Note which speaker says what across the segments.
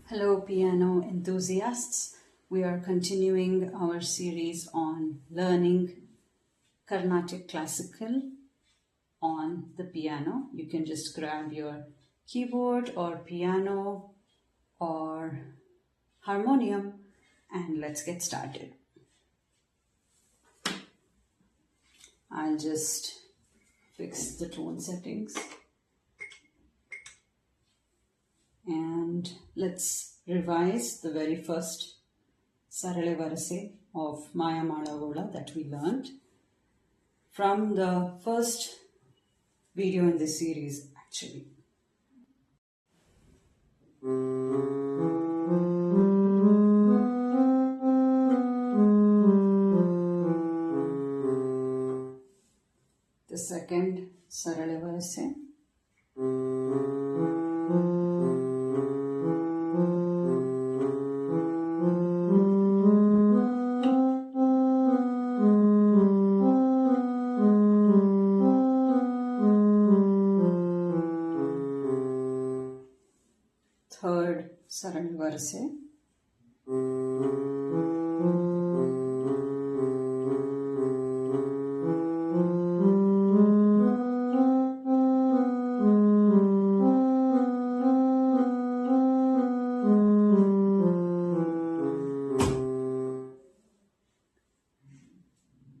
Speaker 1: Hello piano enthusiasts, we are continuing our series on learning Carnatic classical on the piano. You can just grab your keyboard or piano or harmonium and let's get started. I'll just fix the tone settings. And let's revise the very first saraLevarase of Maya Malagola that we learned from the first video in this series actually. The second saraLevarase. Third saraLevarase.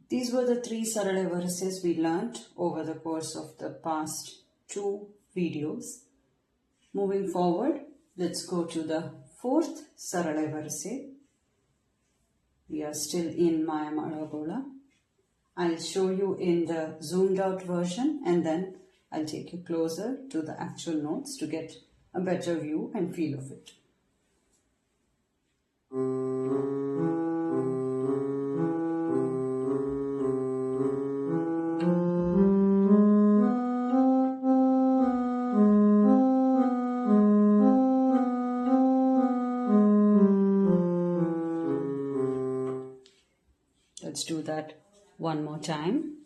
Speaker 1: These were the three saraLevarases we learnt over the course of the past two videos. Moving forward, let's go to the fourth saraLevarase. We are still in Maya Malagola. I'll show you in the zoomed out version and then I'll take you closer to the actual notes to get a better view and feel of it. Let's do that one more time.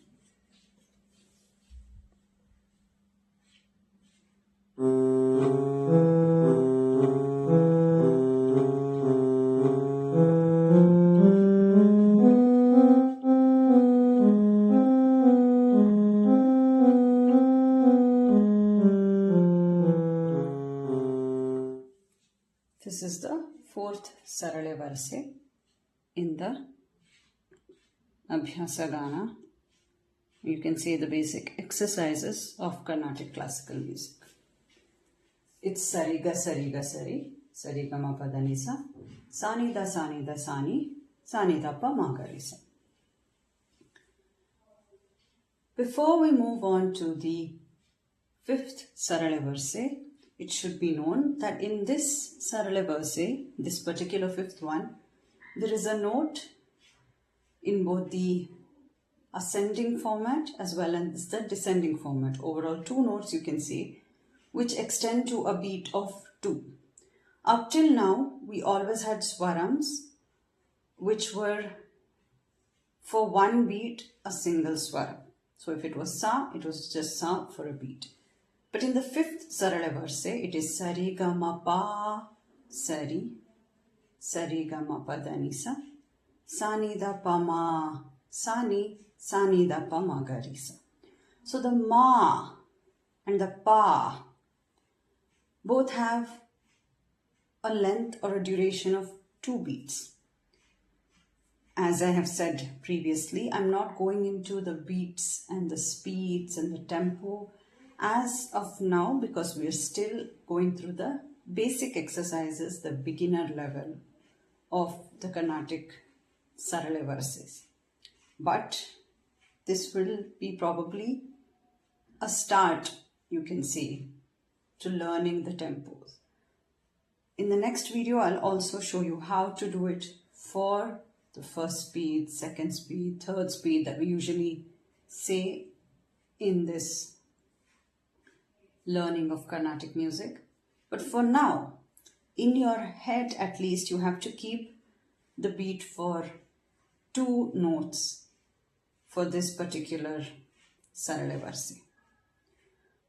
Speaker 1: This is the fourth saraLevarase in the Abhyasa Gana. You can see the basic exercises of Carnatic classical music. It's Sariga Sariga Sari, Sarigama Padanisa, Sanida Sanida Sani, Sanida Pa Magarisa. Before we move on to the fifth saraLevarase, it should be known that in this saraLevarase, this particular fifth one, there is a note in both the ascending format as well as the descending format. Overall, two notes you can see which extend to a beat of 2. Up till now, we always had swarams which were for one beat a single swaram. So if it was sa, it was just sa for a beat. But in the fifth saraLevarase, it is sari ga ma pa sari, sari ga ma pa da ni sa, sani da pa ma, sani, sani da pa ma ga ri sa. So the ma and the pa both have a length or a duration of 2 beats. As I have said previously, I'm not going into the beats and the speeds and the tempo as of now because we are still going through the basic exercises, the beginner level of the Carnatic saraLevarases. But this will be probably a start, you can say, to learning the tempos. In the next video, I'll also show you how to do it for the first speed, second speed, third speed that we usually say in this learning of Carnatic music. But for now, in your head at least, you have to keep the beat for 2 notes for this particular saraLevarase.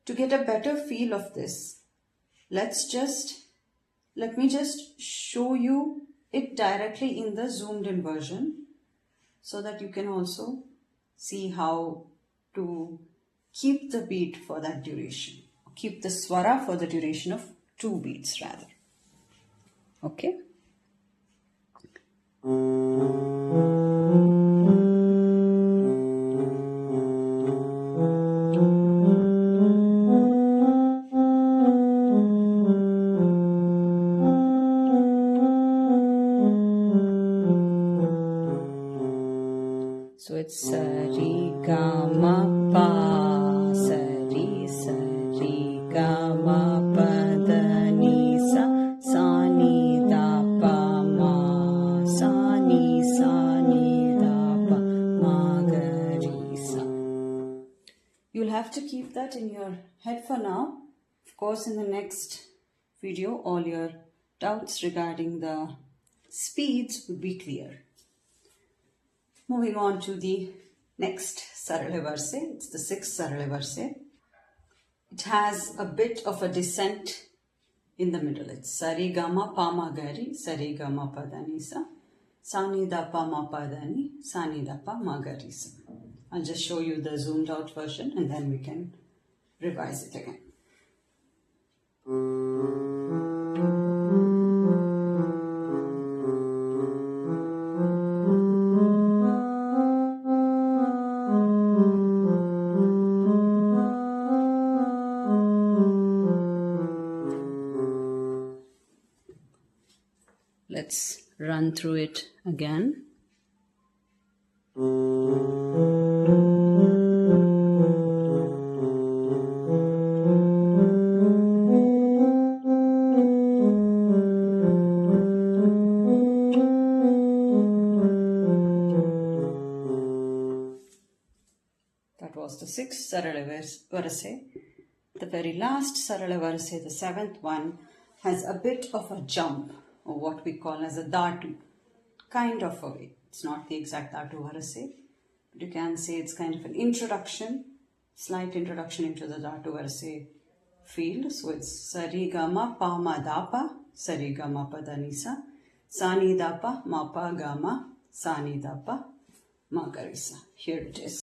Speaker 1: To get a better feel of this, let's just let me just show you it directly in the zoomed in version so that you can also see how to keep the beat for that duration. Keep the swara for the duration of 2 beats rather. Okay. So it's sari ga ma pa, sari sari ga ma pa da ni sa, sa ni da pa ma, sa ni da pa ma ga ri sa. You'll have to keep that in your head for now. Of course, in the next video, all your doubts regarding the speeds would be clear. Moving on to the next saraLevarase, it's the 6th saraLevarase. It has a bit of a descent in the middle. It's sari gama pa ma gari, sari gama pa da ni sa, sa ni da pa ma pa da ni, sa ni da pa ma gari sa. I'll just show you the zoomed out version and then we can revise it again. Let's run through it again. That was the 6th saraLevarase. The very last saraLevarase, the 7th one, has a bit of a jump, or what we call as a dhatu, kind of a way. It's not the exact dhatu varase, but you can say it's kind of an introduction, slight introduction into the dhatu varase field. So it's sari gama pa ma da pa, sari gama pa da ni sa, sa ni da pa ma pa gama, sa ni da pa ma ga ri sa. Here it is.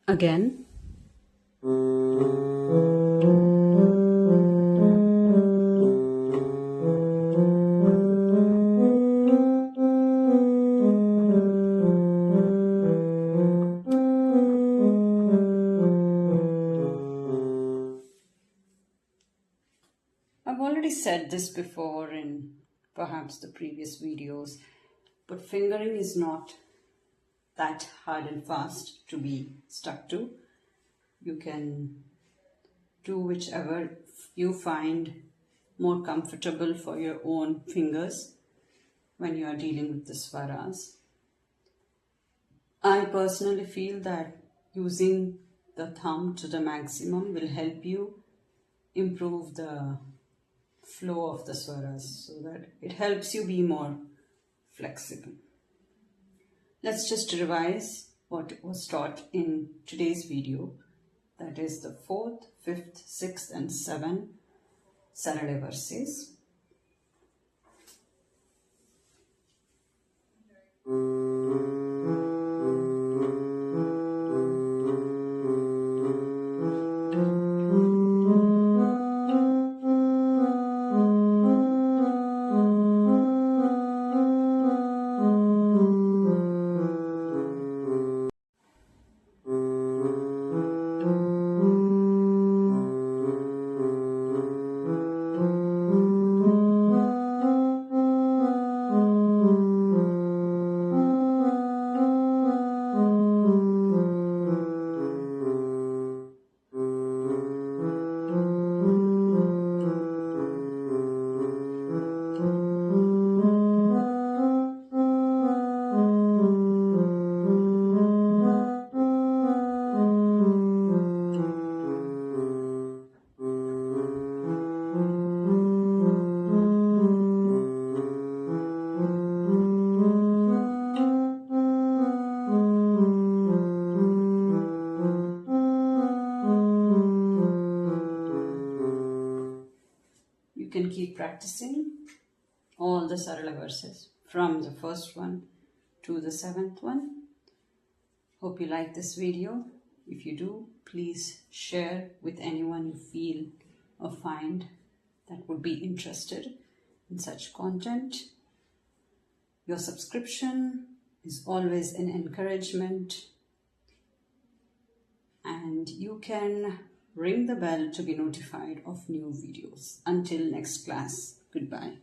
Speaker 1: Again. I've already said this before in perhaps the previous videos, but fingering is not that hard and fast to be stuck to. You can do whichever you find more comfortable for your own fingers when you are dealing with the swaras. I personally feel that using the thumb to the maximum will help you improve the flow of the swaras so that it helps you be more flexible. Let's just revise what was taught in today's video. That is the 4th, 5th, 6th and 7th saraLevarase. keep practicing all the saraLevarases from the first one to the 7th one. Hope you like this video. If you do, please share with anyone you feel or find that would be interested in such content. Your subscription is always an encouragement, and you can ring the bell to be notified of new videos. Until next class, goodbye.